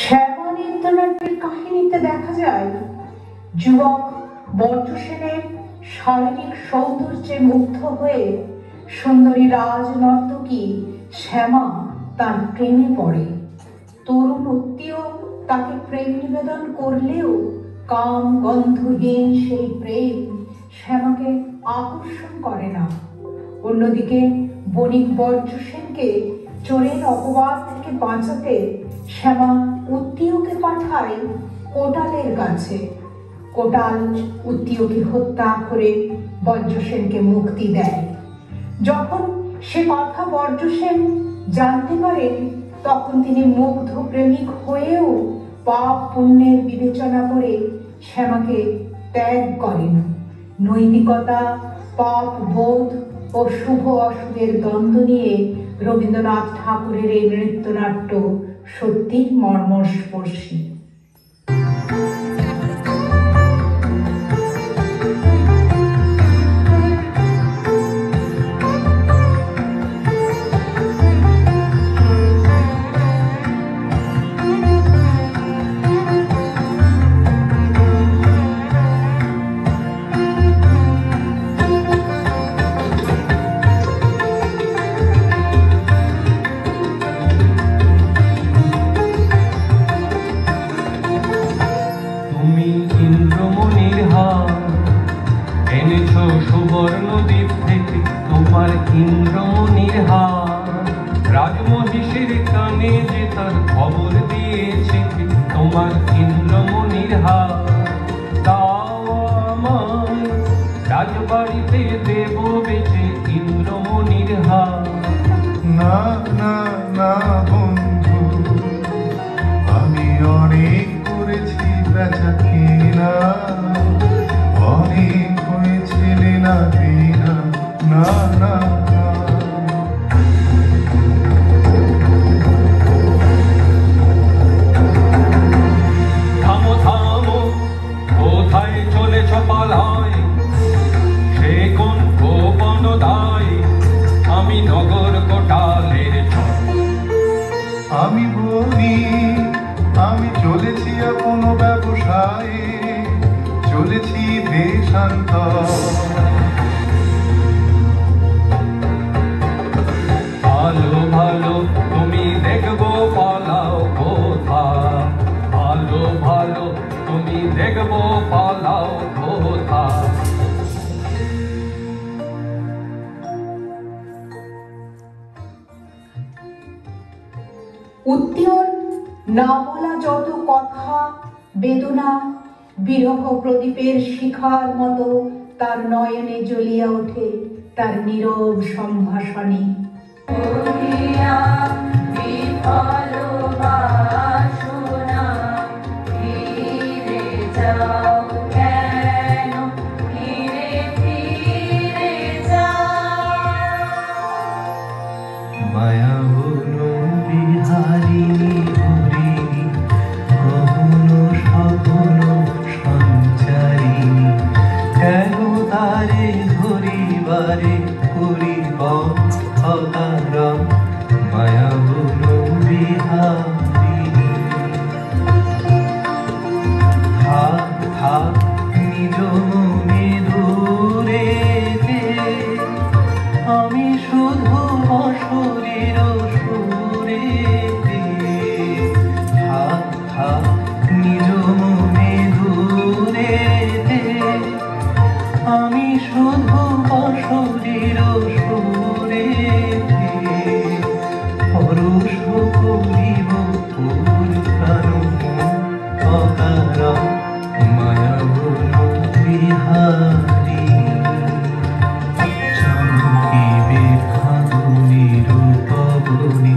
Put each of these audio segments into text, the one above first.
শ্যামা নৃত্যনাট্যের কাহিনীতে দেখা যায় যুবক বর্জসেনের শারীরিক সৌন্দর্যে মুগ্ধ হয়ে সুন্দরী রাজনর্তকী শ্যামা তার প্রেমে পড়ে। তরুণ উত্তীয় তাকে প্রেম নিবেদন করলেও কাম গন্ধহীন সেই প্রেম শ্যামাকে আকর্ষণ করে না। অন্যদিকে বণিক বর্জসেনকে চোরের অপবাদ থেকে বাঁচাতে শ্যামা উত্তীয়কে পাঠায় কোটালের কাছে। কোটাল উত্তীয়কে হত্যা করে বর্জসেনকে মুক্তি দেয়। যখন সে কথা বর্জসেন জানতে পারেন তখন তিনি মুগ্ধ প্রেমিক হয়েও পাপ পুণ্যের বিবেচনা করে শ্যামাকে ত্যাগ করেন। নৈতিকতা, পাপ বোধ ও শুভ অশুভের দ্বন্দ্ব নিয়ে রবীন্দ্রনাথ ঠাকুরের এই নৃত্যনাট্য সত্যিই মর্মস্পর্শী। সুবর্ণদ্বীপ থেকে তোমার ইন্দ্রমণির হার, রাজমহিষীর কানে যে তার খবর দিয়েছে তোমার ইন্দ্রমণির হার। তাও আমায় রাজবাড়িতে দেব বেচে ইন্দ্রমণির হার। না না না বন্ধু, আমি অনেক করেছি বেচা কিনা, অনেক হয়েছে লেনা দেনা। না না থামো থামো, কোথায় চলেছ পালায়? সে কোন গোপন দায়? আমি নগর কোটালের চর। আমি বলি আমি চলেছি কোনো ব্যবসায়, চলেছি দেশান্তর। ভালো ভালো তুমি দেখবো পালাও কোথা, ভালো ভালো তুমি দেখবো পালাও কোথা। উত্তীয়র না বলা যত কথা বেদনা বিরহ প্রদীপের শিখার মতো তার নয়নে জ্বলিয়া ওঠে তার নীরব সম্ভাষণে। মায়া হলো বিহারিণী হরিণী, কখনো স্বপ্ন সঞ্চারিণী, কেন তারে ধরিবারে করিব অকারণ। মায়া হলো বিহারিণী। থাক থাক নিজ মনে দূরেতে, আমি শুধু অশরীর সুরেতে। থাক থাক নিজ মনে দূরেতে, আমি শুধু অশরীর সুরেতে। পরশ করিব তোর প্রাণ অকারণ। মায়া হলো বিহারী। চমকিবে ফাগুনের পবনে,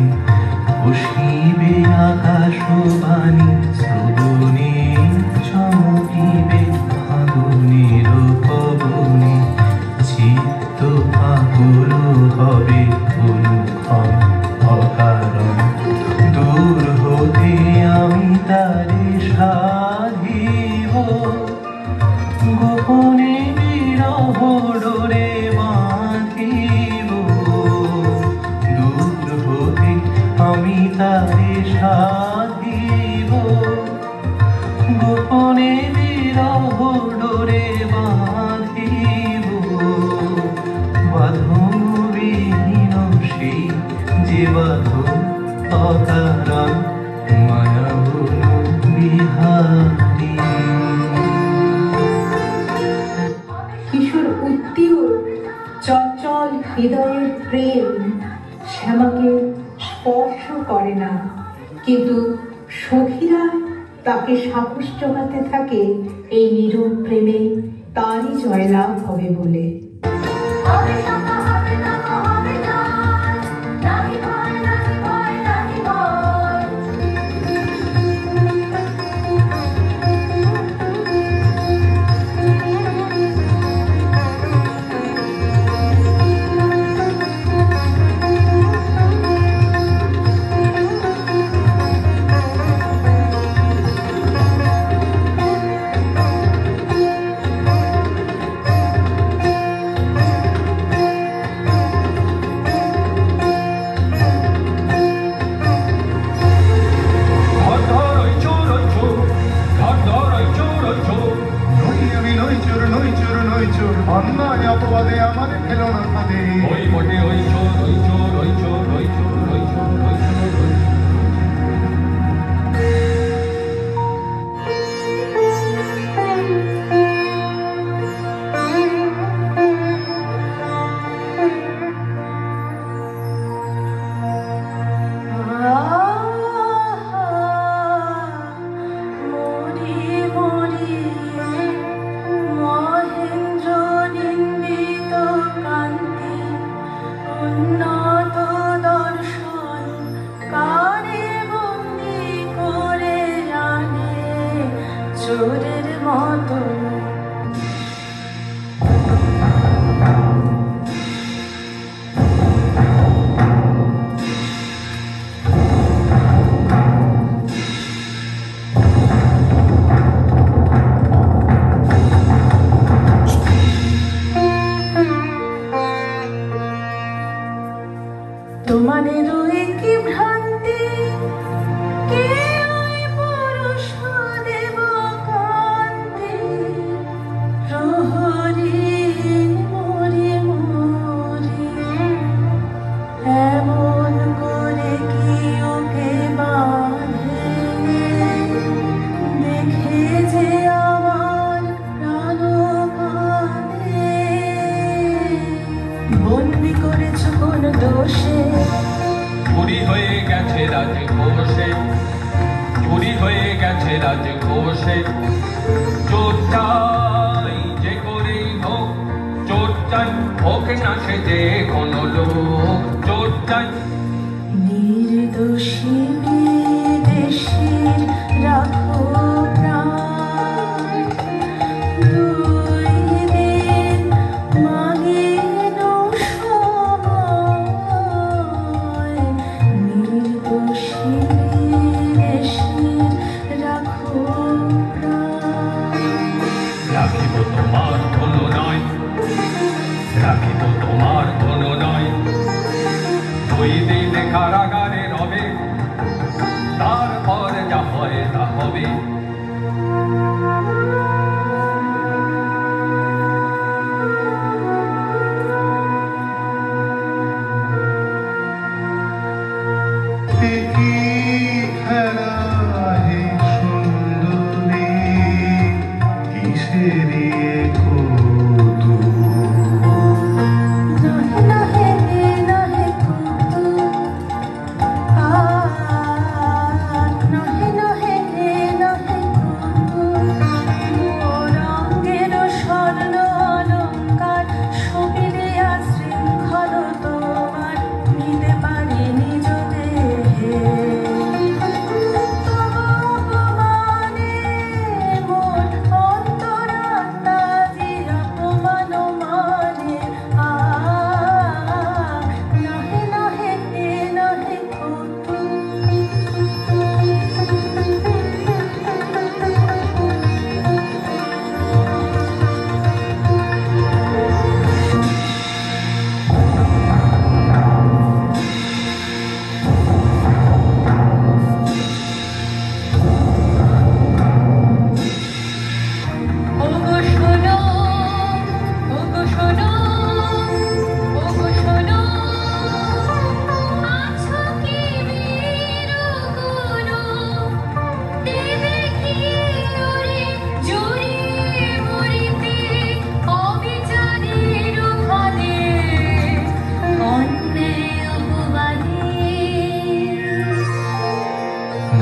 বসিবে আকাশবাণী শ্রবণে। চমকিবে ফাগুনের পবনে, চিত্ত আকুল হবে অনুক্ষণ অকারণ। দূর হতে আমি তারে সাধিব, গোপনে বিরহ ডোরে বাঁধিব। দূর হতে আমি তারে সাধিব, বাঁধিব বাঁধন বিনসী যে বাঁধন অকারণ মায়াবন বিহারী। কিশোর উত্তীয় চঞ্চল হৃদয়ের প্রেম শ্যামাকে স্পর্শ করে না, কিন্তু সখীরা তাকে সাহস জোগাতে থাকে এই নীরব প্রেমে তারই জয়লাভ হবে বলে। অন্যায় অপবাদে আমার ফেলো না ফাঁদে। ওই বটে ওই চোর ওই চোর ওই চোর ওই চোর ওই চোর ওই চোর ওই চোরের মতো তোমাদেরও কি ভ্রান্তি কে ওই পুরুষ দেব কান্তি প্রহরী মরি মরি এমন করে কি ওকে বাঁধে দেখে যে আমার প্রাণ কাঁদে। বন্দি করেছ কোন দোষে চুরি হয়ে গেছে রাজকোষে, চুরি হয়ে গেছে রাজকোষে। চোর চাই যে করেই হোক, চোর চাই হোক না সে যে কোনো লোক, চোর চাই। নির্দোষী বিদেশীর রাখো প্রাণ, 2 দিন মাগিন সময়। নির্দোষী বিদেশীর রাখো প্রাণ। রাখিব তোমার কোনো নয়, রাখিব তোমার কোনো নয়। 2 দিন কারাগারে রবে,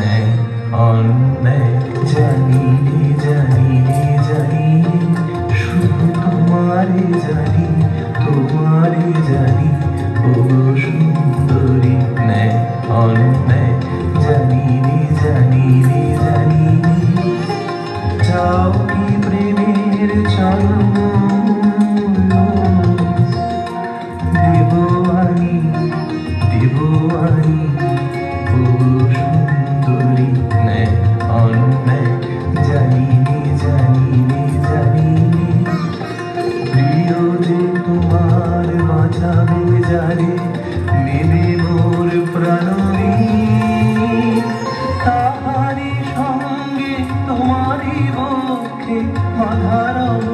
ন্যায় অন্যায় জানি রে জানি রে জানি রে শুধু তোমারে জানি তোমারে জানি ও সুন্দরী ন্যায় অন্যায় জানি রে জানি রে জানি রে চাও কি প্রেমের চরম দেবো আমি ও সুন্দরী ন্যায় অন্যায় জানি রে জানি রে জানি রে প্রিয় যে তোমার বাঁচাবে যারে নেবে মোর প্রাণী তাহারি সঙ্গে তোমারই বক্ষে মাধারব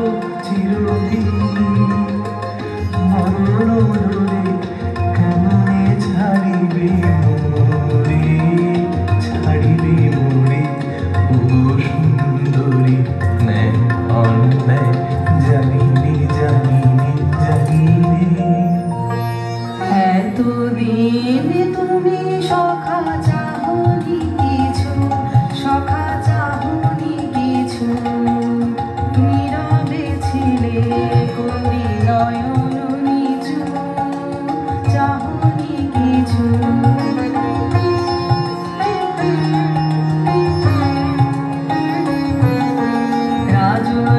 চিরদিন মরণ দূরে কেমনে ছাড়িবে মোরে ও সুন্দরী ন্যায় অন্যায় জানি রে জানি রে জানি রে এতদিন তুমি সখা চাহনি কিছু সখা চাহনি কিছু নীরবে ছিলে করি নয়ন নিচু চাহনি কিছু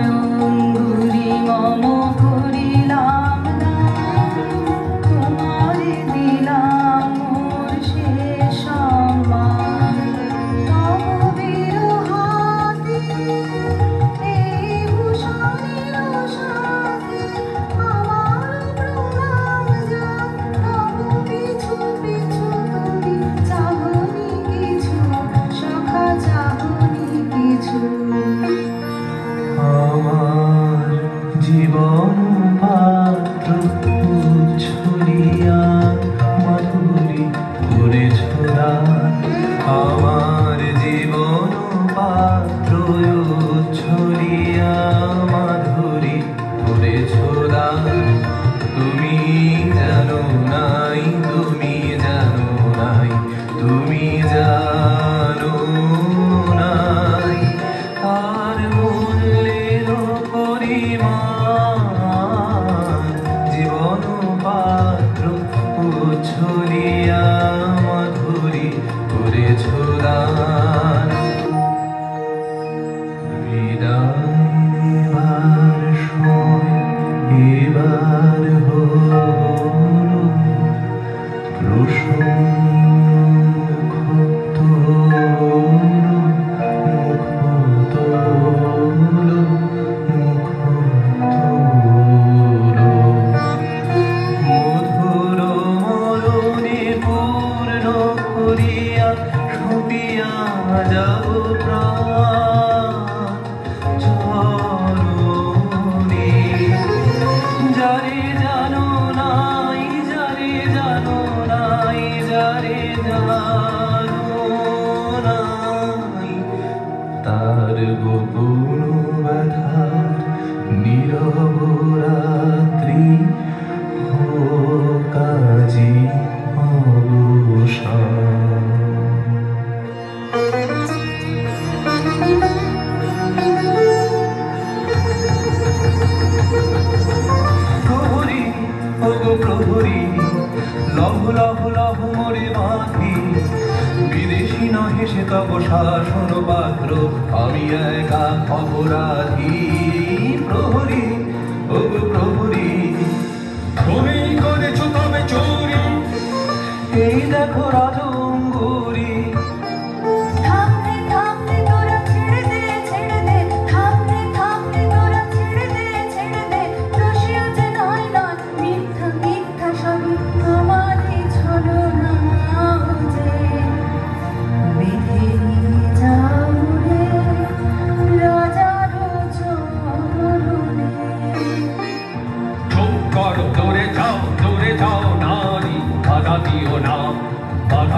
রাজয়ঙ্গুরি মম করিলাম তোমারে দিলাম মোর শেষ সম্মান তব বিরহাতে এই ভূষণের সাথে আমার প্রণাম যাক তব পিছু পিছু তুমি চাহনি কিছু সখা চাহনি কিছু আমার জীবন পাত্র উচ্ছলিয়া মাধুরী করেছ দান আমার জীবন পাত্র উচ্ছলিয়া মাধুরী করেছ দান তুমি জানো নাই তুমি জানো নাই তুমি জানো নাই তার মূল্যের পরিমাণ জীবন পাত্র উচ্ছলিয়া মাধুরী করেছ দান বিদায় নেবার সময় এবার হলো মধুর মরণে পূর্ণ করিয়া সপিয়া যাব প্রাণ চরণে যারে জানো নাই যারে জানো নাই যারে জানো নাই তার গোপন ব্যথার নীরব রাত্রি হোক আজি অবসান প্রহরী ওগো প্রহরী লভ লভ লভ মোরে বাঁধি বিদেশি নহে সে তব শাসন পাত্র আমি একা অপরাধী প্রহরী ওগো প্রহরী তুমি করেছো তবে চুরি এই দেখো রাজঙ্গুরি থামতে থামতে তোরা ছেড়ে দে থামতে থামতে তোরা ছেড়ে দে রসিয়া যে নয় নয় মিথ্যা মিথ্যা সবই আমারই ছলনা যে বেঁধে নিয়ে যাও রে রাজার চরণে চুপ করো দূরে যাও নারী বাধা দিও না বাধা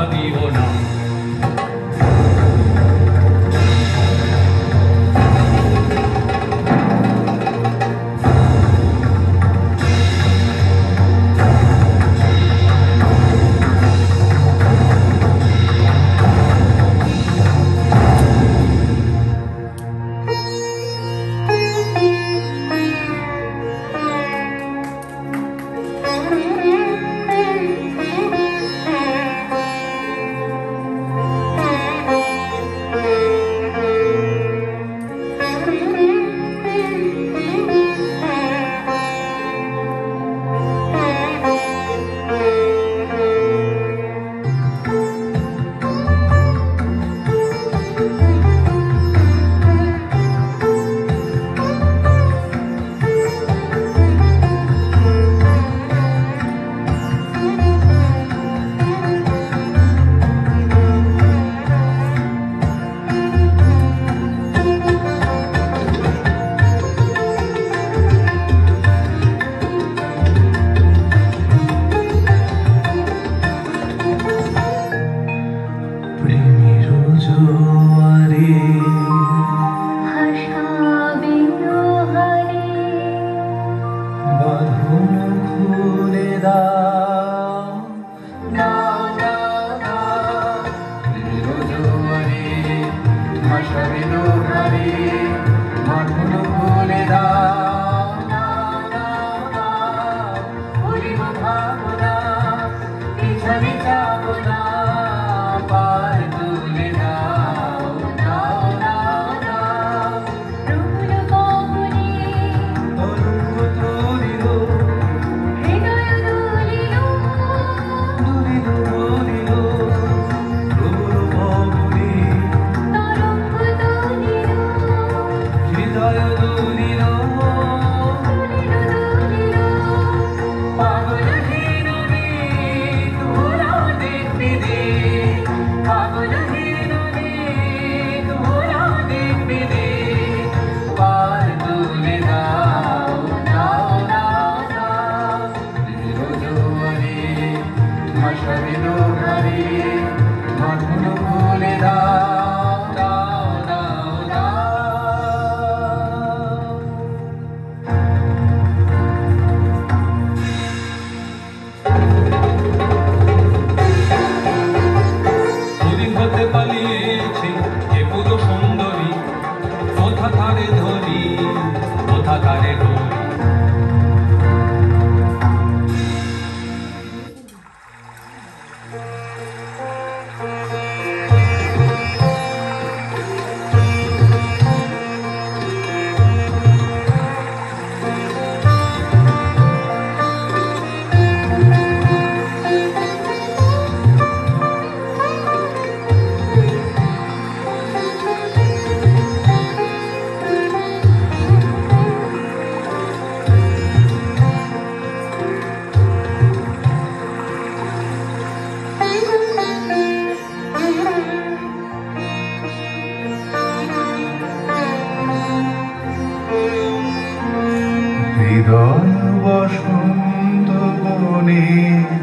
হৃদয় বসন্ত বনে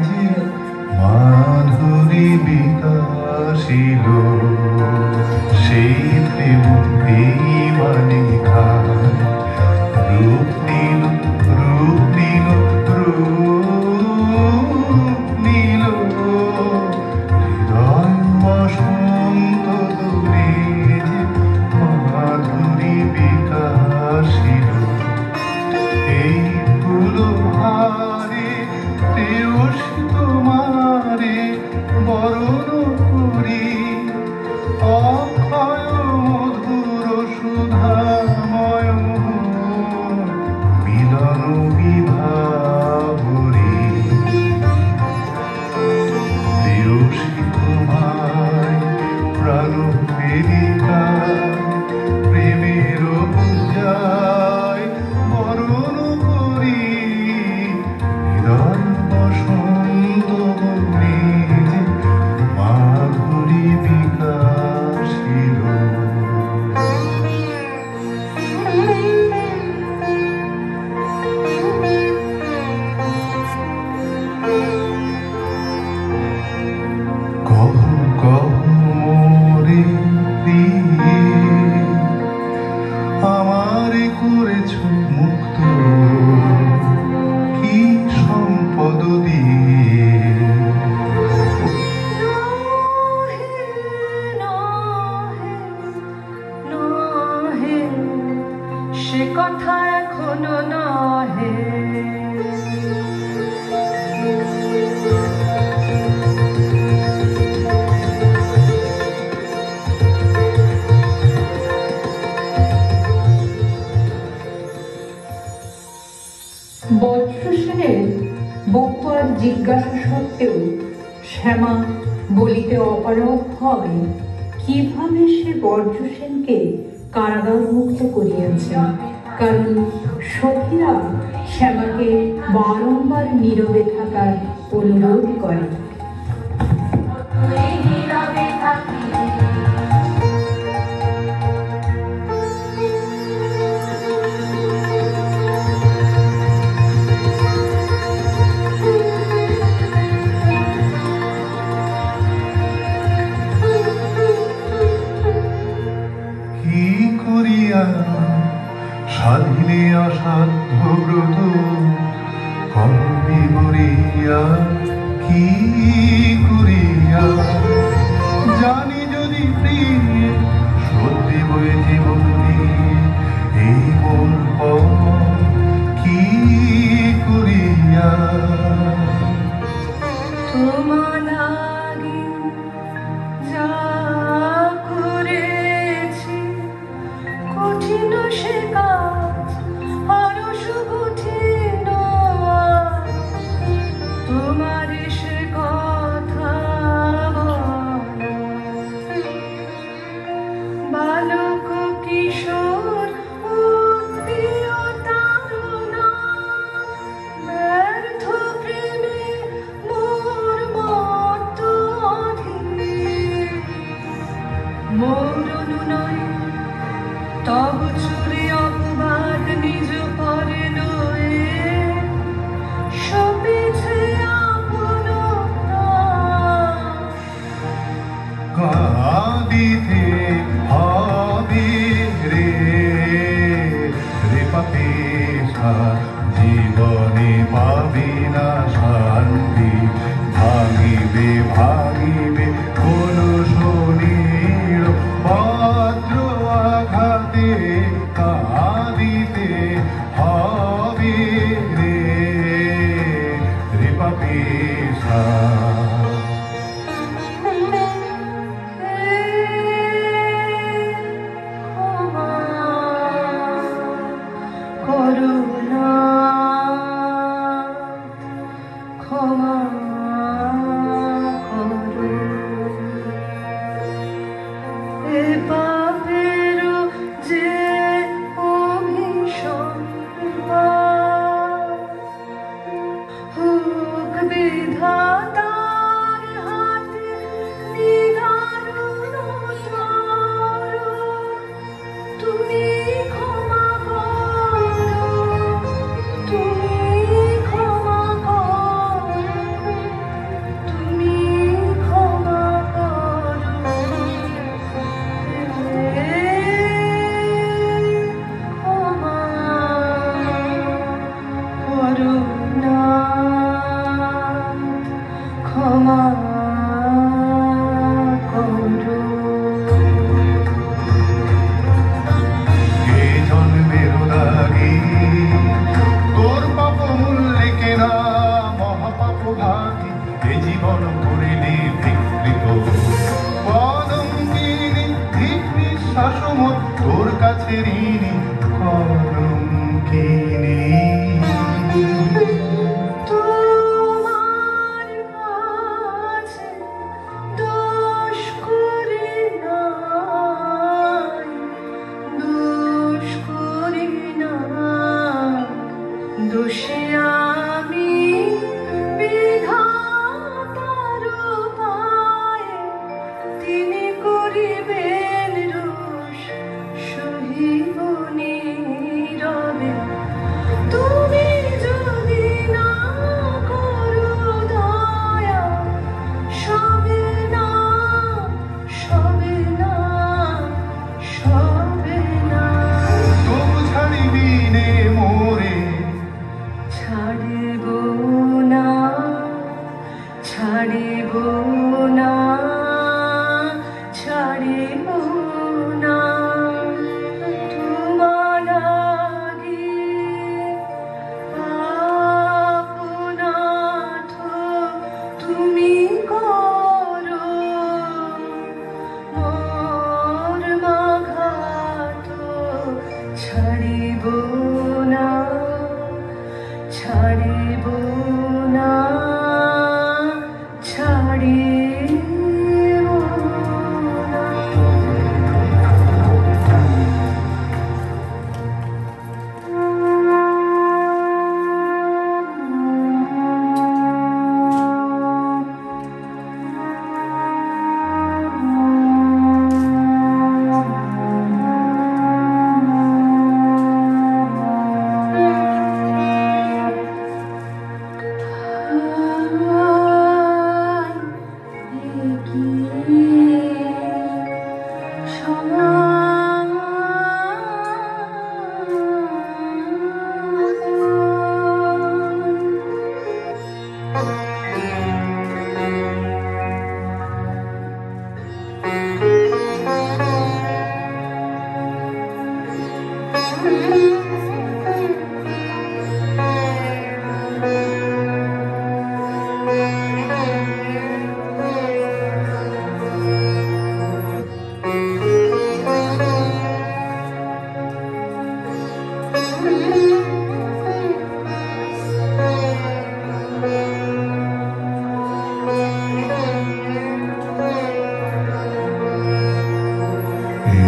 যে মাধুরী বিকাশিল, সেই প্রেম মানে রূপ নীল রূপ নীল রূপ নীল, হৃদয় বসন্ত বনে যে মাধুরী বিকাশিল। এই ফুলহারে প্রেয়সী তোমারে বরণ করি, অক্ষয় মধুর সুধাময় মিলন বিভাবরী। প্রেয়সী তোমায় প্রাণ বেদিকা প্রেমের পূজায় বরণ করি, হৃদয় বসন্ত বনে যে মাধুরী বিকাশিল। কহ কহ মোরে প্রিয়ে, আমারে করেছ মুক্ত কি সম্পদ দিয়ে। নহে সে কথা এখনো নহে, বজ্রসেনের বহুবার জিজ্ঞাসা সত্ত্বেও শ্যামা বলিতে অপারগ হয় কিভাবে সে বজ্রসেনকে কারাগার মুক্ত করিয়াছে, কারণ সখীরা শ্যামাকে বারংবার নীরবে থাকার অনুরোধ করে। কি করিয়া সাধিলে অসাধ্য ব্রত, কবি মরিয়া কি করিয়া জানি যদি প্রিয় সত্যি বয়ে জীবন এই মন কি করিয়া। তোমার লাগি যা করেছি কঠিন সে কাজ আরো সুকঠিন, তোমার সে কথা বালক কিশোর উদ্দীয় তারুণা, ব্যর্থ প্রেমে মোর মত অধীর, মরণ নয় তব চুরি অপবাদ নিজ পরে লয়ে, সপেছে আপন প্রাণ। কাঁদিতে হবে রে রে পাপেশা, জীবনে পাবে না শান্তি, ভাঙিবে ভাঙিবে কোন শনির ভদ্র আঘাতে। কাঁদিতে হবে রে রে পাপেশা। করুণা শাসমত তোর কাছে ঋণী কলম কিনি। তোমার কাছে দোষ করি নাই, দোষ করি নাই, দোষে আমি বিধাতার পায়ে, তিনি করিবেন রোষ সহিব নীরবে। তুমি যদি না করো দয়া, সবে না, সবে না, সবে না। তবু ছাড়িবি নে মোরে, ছাড়িব না, ছাড়িব না, ছাড়িব না। তোমার লাগি আপনাথ তুমি করো, মোর মাঘাত ছাড়িব না, ছাড়িব না, ছাড়িব না।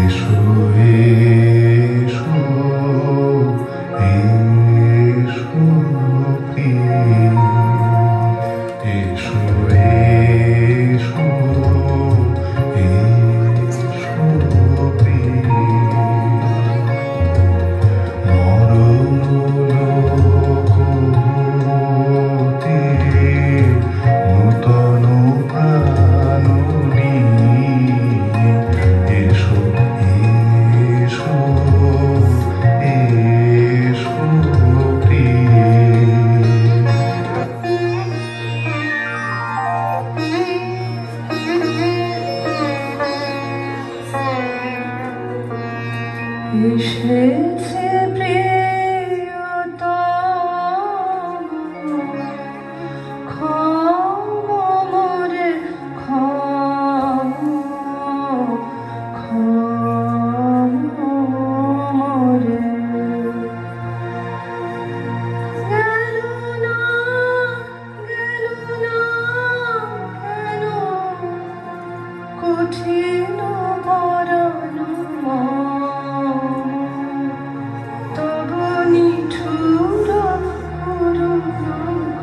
এসো এসো এসো প্রিয়, এসো এসো এসো প্রিয়। মরণলোক হতে নূতন প্রাণ নিয়ে এসো এসো এসো প্রিয়। এসেছে প্রিয়তম, ক্ষম মোরে ক্ষম, ক্ষম মোরে। গেল না, গেল না কেন কঠিন পরাণ মন, তবু নিঠুর করুণ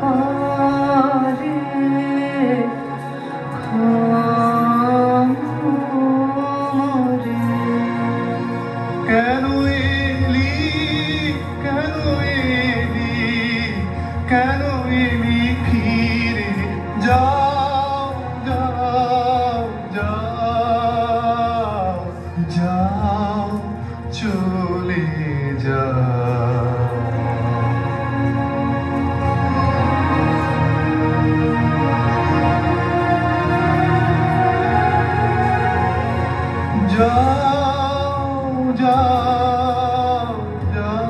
করে ক্ষম মোরে। কেন এলি, কেন এলি, কেন এলি ফিরে? যাও যাও যাও যাও, চলে যাও। যাও যাও যাও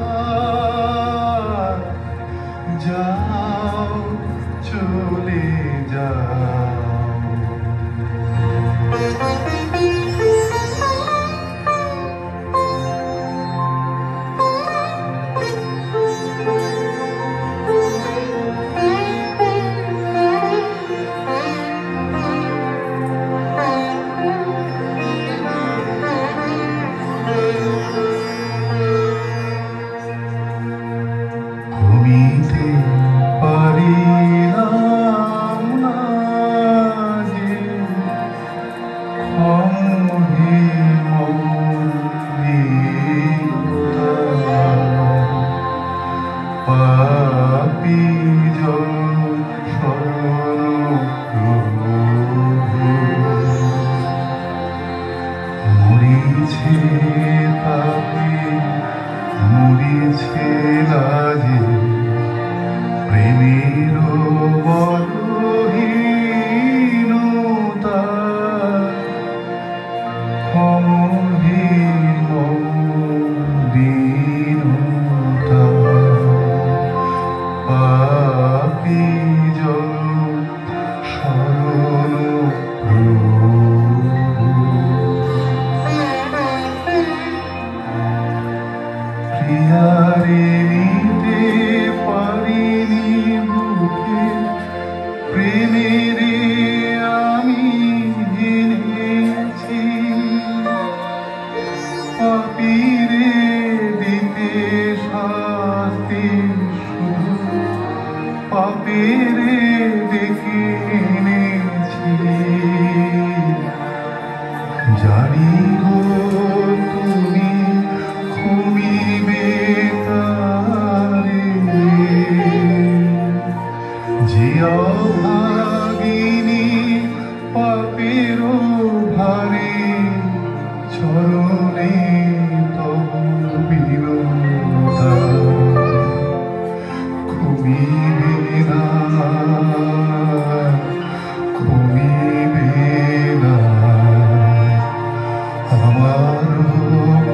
যাও, চলে যাও। যে তাকে মরিছে লাজে প্রেমের বলহীনতা ক্ষমহে মম দীনতা পাপী জন শরণ প্রিয়ারে নিতে পারিনি বুকে প্রেমেরে আমি জেনেছি পাপীরে দিতে শাস্তি শুধু পাপীরে দেখে এনেছি জানি গো তুমি ক্ষমিবে তারে যে অভাগিনী পাপের ভারে চরণে তব বিনতা ক্ষমিবে না ক্ষমিবে না আমার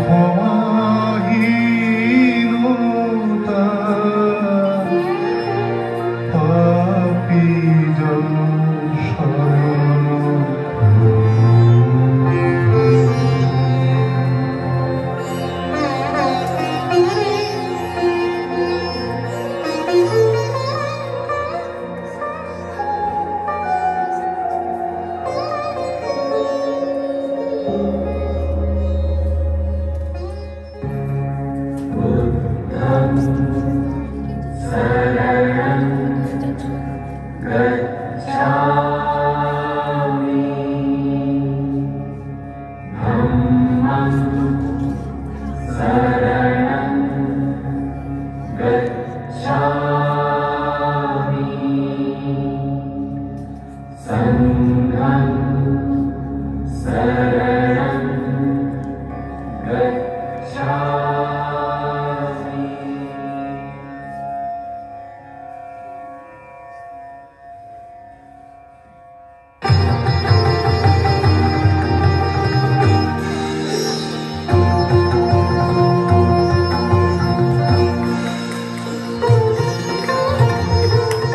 ক্ষমাহীনতা পাপী জন শরণ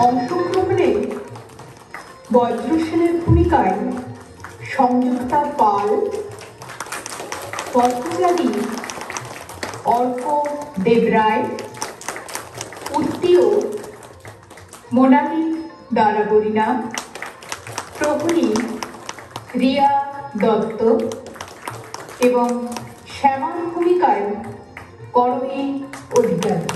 অংশগ্রহণে বজ্রসেনের ভূমিকায় সংযুক্তা পাল, পথচারী অর্ক দেবরায়, উত্তীয় মোনালি দারাবরিনা, প্রহরী রিয়া দত্ত এবং শ্যামার ভূমিকায় করণী অধিকারী।